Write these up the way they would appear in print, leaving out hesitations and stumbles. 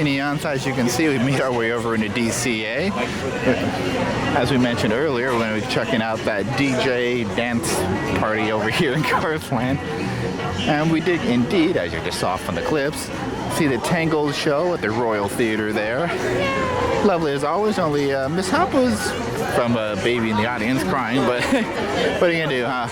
neons. As you can see, we made our way over into DCA. As we mentioned earlier, we're going to be checking out that DJ dance party over here in Carsland. And we did indeed, as you just saw from the clips, see the Tangled show at the Royal Theater there. Lovely as always, only mishap was from a baby in the audience crying, but what are you going to do, huh?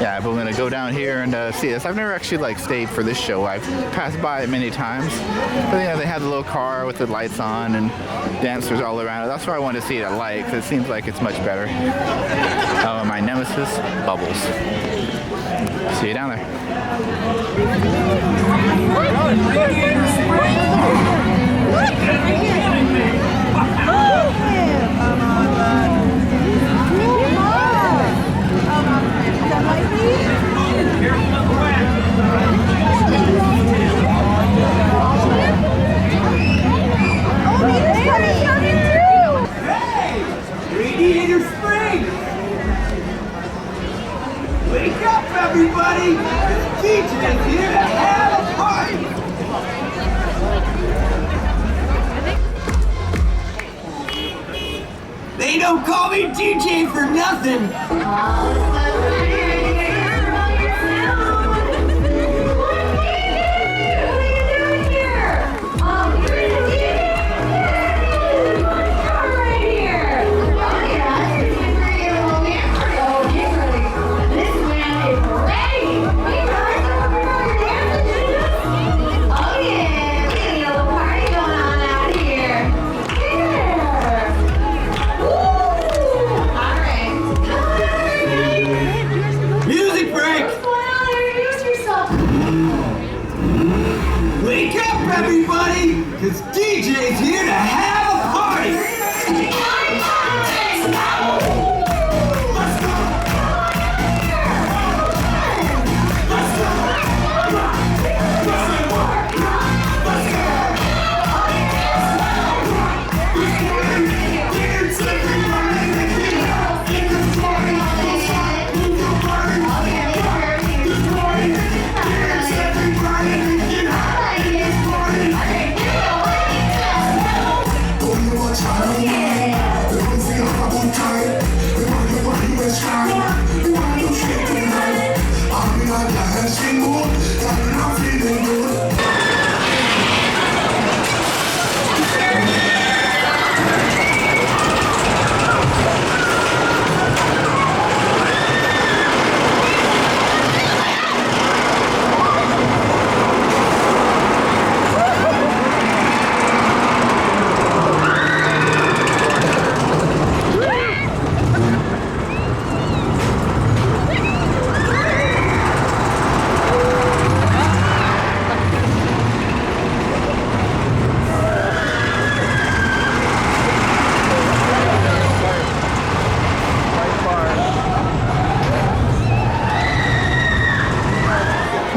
Yeah, but we're gonna go down here and see this. I've never actually stayed for this show. I've passed by it many times. But yeah, they had the little car with the lights on and dancers all around it. That's why I wanted to see it at light, because it seems like it's much better. Oh, my nemesis, Bubbles. See you down there. Radiator Springs! Wake up, everybody! DJ's here to have a party! They don't call me DJ for nothing! Everybody, because DJ's here to have a party!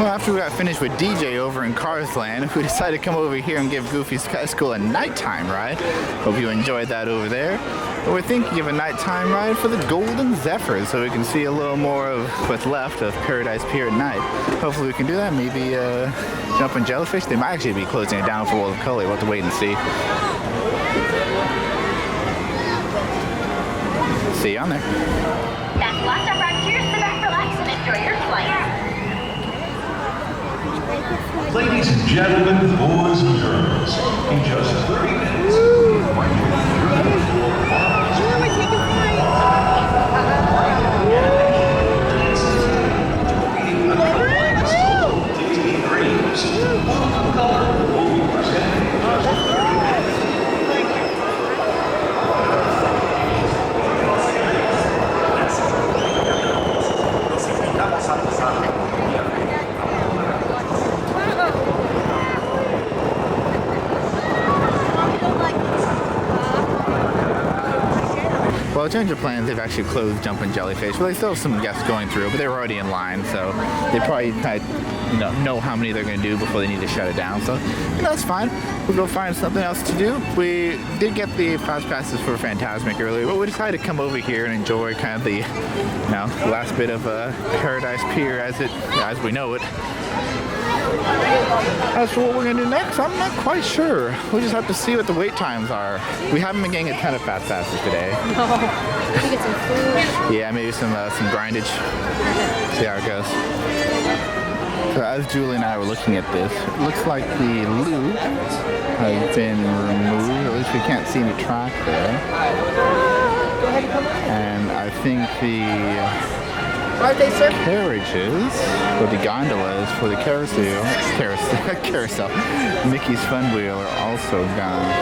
After we got finished with DJ over in Carsland, we decided to come over here and give Goofy's Sky School a nighttime ride. Hope you enjoyed that over there. But we're thinking of a nighttime ride for the Golden Zephyrs, so we can see a little more of what's left of Paradise Pier at night. Hopefully we can do that. Maybe Jumpin' Jellyfish. They might actually be closing it down for World of Color. We'll have to wait and see. See you on there. That's lots of frontiers. Sit back, relax, and enjoy your flight. Ladies and gentlemen, boys and girls, in just 3 minutes, we're Well, change of plans, they've actually closed Jumpin' Jellyfish. Well, they still have some guests going through, but they were already in line, so they probably know how many they're going to do before they need to shut it down. So that's fine. We'll go find something else to do. We did get the fast passes for Fantasmic earlier, but we decided to come over here and enjoy kind of the last bit of Paradise Pier as we know it. As for what we're gonna do next, I'm not quite sure. We'll just have to see what the wait times are. We haven't been getting a ton of fast passes today. No. Maybe get some food. Yeah, maybe some grindage. See how it goes. So as Julie and I were looking at this, it looks like the loop has been removed. At least we can't see any track there. And I think the carriages, or the gondolas for the carousel, Mickey's Fun Wheel are also gone.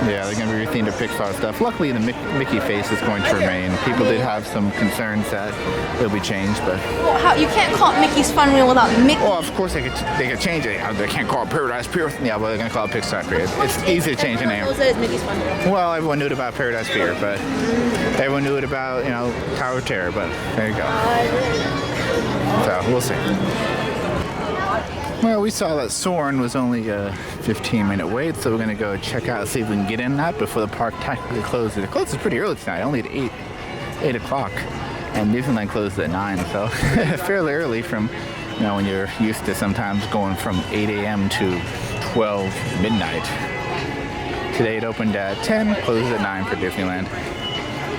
Yeah, they're going to be rethemed to Pixar stuff. Luckily, the Mickey face is going to remain. People did have some concerns that it'll be changed, but... Well, you can't call it Mickey's Fun Wheel without Mickey. Well, of course they could change it. They can't call it Paradise Pier. Yeah, well, they're going to call it Pixar Pier. It's easy to change the name. It's Mickey's Fun Wheel. Well, everyone knew it about Paradise Pier, but everyone knew it about, Tower of Terror, but there you go. So, we'll see. Well, we saw that Soarin was only a 15-minute wait, so we're going to go check out, see if we can get in that before the park technically closes. It closes pretty early tonight, only at 8 o'clock, and Disneyland closes at 9, so fairly early from, when you're used to sometimes going from 8 a.m. to 12 midnight. Today it opened at 10, closes at 9 for Disneyland.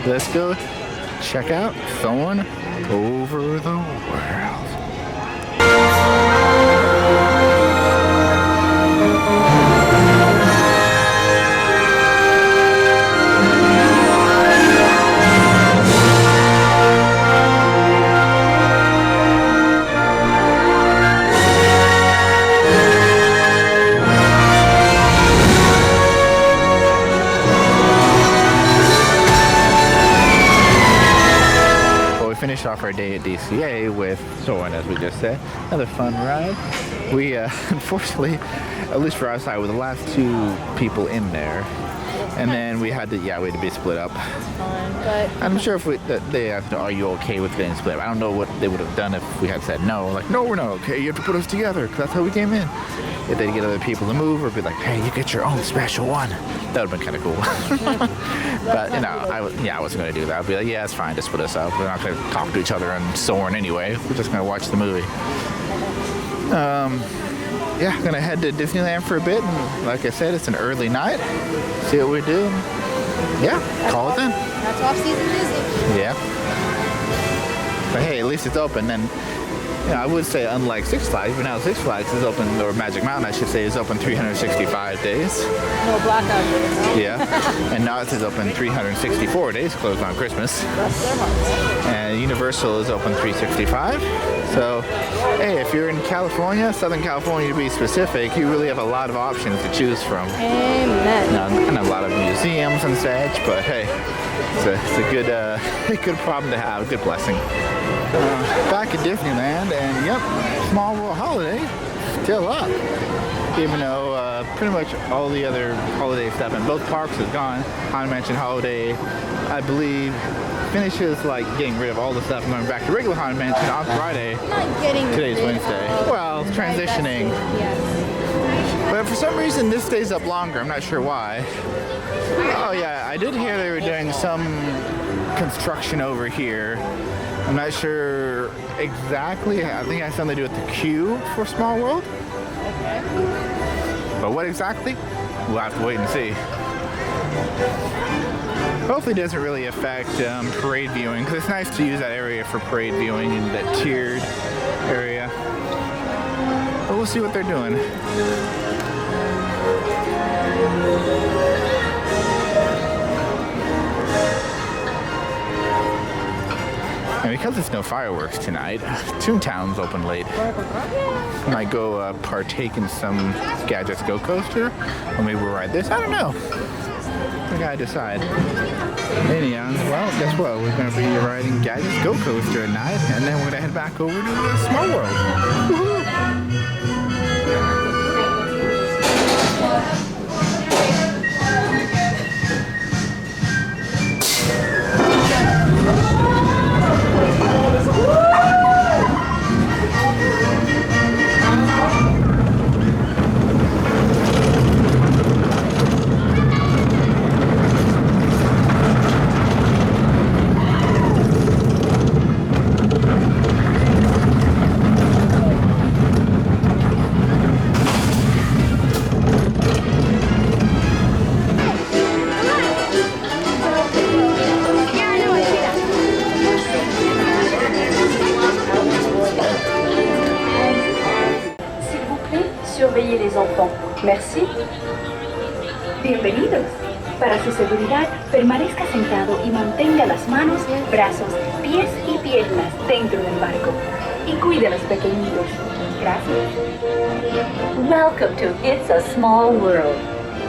Let's go check out Soarin Over the World. Finish off our day at DCA with Soarin, as we just said. Another fun ride. We, unfortunately, at least for our side, were the last 2 people in there. And then we had to be split up. But I'm sure if they asked, are you okay with getting split up? I don't know what they would have done if we had said no. Like, no, we're not okay. You have to put us together, because that's how we came in. If they'd get other people to move, or be like, hey, you get your own special one. That would have been kind of cool. But, I wasn't going to do that. I'd be like, yeah, it's fine, just split us up. We're not going to talk to each other and Soarin anyway. We're just going to watch the movie. Going to head to Disneyland for a bit. And like I said, it's an early night. See what we do. Call it then. That's off-season Disney. Yeah. But hey, at least it's open. And I would say unlike Six Flags, but now Six Flags is open, or Magic Mountain, I should say, is open 365 days. No blackout days, no? Yeah. And Knott's is open 364 days, closed on Christmas. And Universal is open 365. So, hey, if you're in California, Southern California to be specific, you really have a lot of options to choose from. Amen. And a lot of museums and such, but hey, it's a good good problem to have, a good blessing. Back at Disneyland, and Small World Holiday still up. Even though pretty much all the other holiday stuff in both parks is gone. Haunted Mansion Holiday, I believe, finishes like getting rid of all the stuff and going back to regular Haunted Mansion on Friday. Not getting Today's rid Wednesday. of- Well, transitioning. Yes. But for some reason this stays up longer. I'm not sure why. Oh yeah, I did hear they were doing some construction over here. I'm not sure exactly. I think it has something to do with the queue for Small World. But what exactly? We'll have to wait and see. Hopefully it doesn't really affect parade viewing, because it's nice to use that area for parade viewing in that tiered area. But we'll see what they're doing. And because it's no fireworks tonight, Toontown's open late. Might go partake in some Gadget's Go Coaster, or maybe we'll ride this. I don't know. We gotta decide. Anyhow, well, guess what? We're gonna be riding Gadget's Go Coaster at night, and then we're gonna head back over to Small World. Woohoo! fond. Merci. Bienvenidos. Para su seguridad, permanezca sentado y mantenga las manos, brazos, pies y piernas dentro del barco. Y cuide a los pequeñitos. Gracias. Welcome to It's a Small World.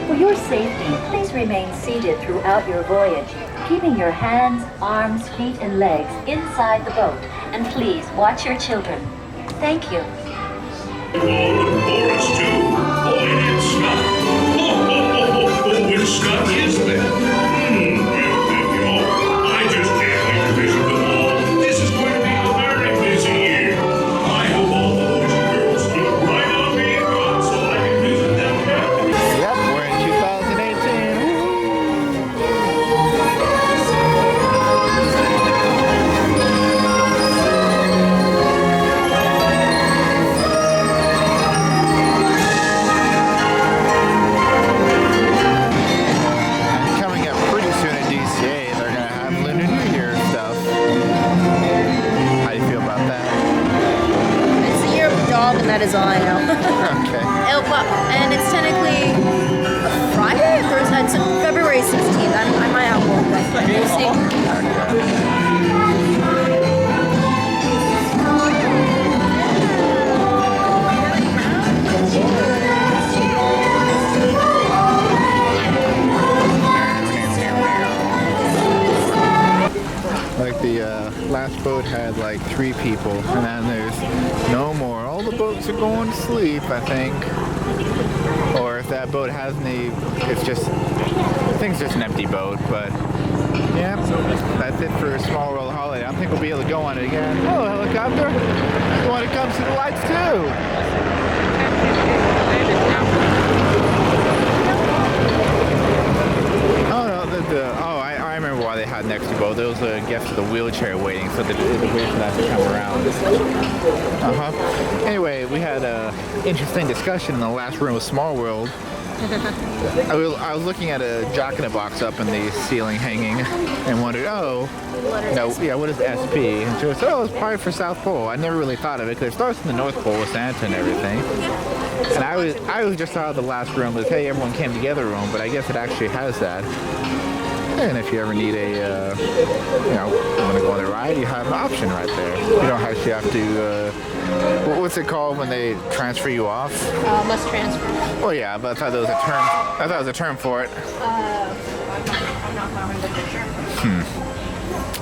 For your safety, please remain seated throughout your voyage, keeping your hands, arms, feet, and legs inside the boat. And please watch your children. Thank you. Boris too. Boy, it's Scott. Which Scott is that? Well, I just can't wait to visit them all. This is going to be a very busy year. I hope all the boys and girls keep right on being good so I can visit them happily. Yep, we're in 2018. And coming up pretty soon at DCA, they're going to have Lunar New Year stuff. How do you feel about that? It's the year of the dog, and that is all I know. Okay. And it's technically a Friday or Thursday. It's February 16th. I might have more, but we'll see. Like the last boat had like 3 people, and then there's no more. All the boats are going to sleep, I think. Or if that boat has any, it's just, I think it's just an empty boat. But yeah, that's it for a Small World Holiday. I don't think we'll be able to go on it again. Oh, helicopter! You want to come see the lights too? Oh no, I remember why they had an extra boat. There was a guest with a wheelchair waiting, so they waited for that to come around. Anyway, we had an interesting discussion in the last room of Small World. I was looking at a Jack-in-a-Box up in the ceiling hanging and wondered, what is SP? And she said, it's probably for South Pole. I never really thought of it because it starts in the North Pole with Santa and everything. And I was just thought of the last room as, hey, everyone came together room, but I guess it actually has that. And if you ever need a, want to go on the ride, you have an option right there. You don't actually have to, what's it called when they transfer you off? Must transfer. Well, yeah, but I thought there was a term. I thought there was a term for it. I'm not 100% sure.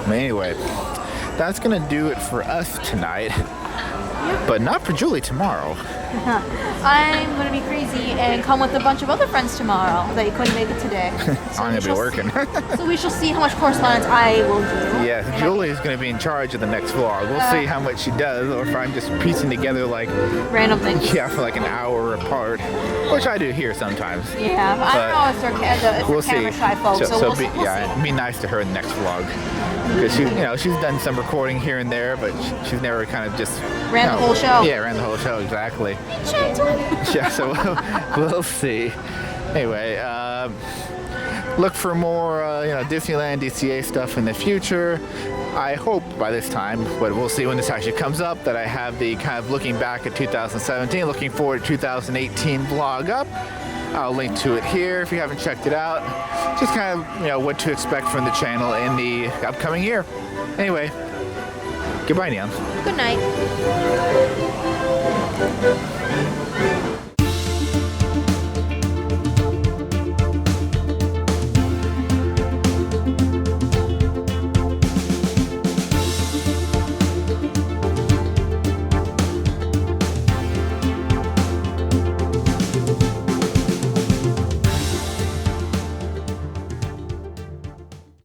But anyway, that's gonna do it for us tonight. But not for Julie tomorrow. I'm gonna be crazy and come with a bunch of other friends tomorrow that couldn't make it today. I'm gonna be working. So we shall see how much correspondence I will do. Yeah, Julie is gonna be in charge of the next vlog. We'll see how much she does, or if I'm just piecing together like random things. Yeah, for like an hour apart, which I do here sometimes. Yeah, but I don't know if they're we'll camera see. shy folks. So we'll see. Be nice to her in the next vlog. Because she's done some recording here and there, but she's never kind of just ran the whole show. Yeah, ran the whole show, exactly. Yeah, so we'll see. Anyway, look for more Disneyland, DCA stuff in the future. I hope by this time, but we'll see when this actually comes up, that I have the kind of looking back at 2017, looking forward to 2018 vlog up. I'll link to it here if you haven't checked it out. Just kind of, what to expect from the channel in the upcoming year. Anyway, goodbye, Neon. Good night.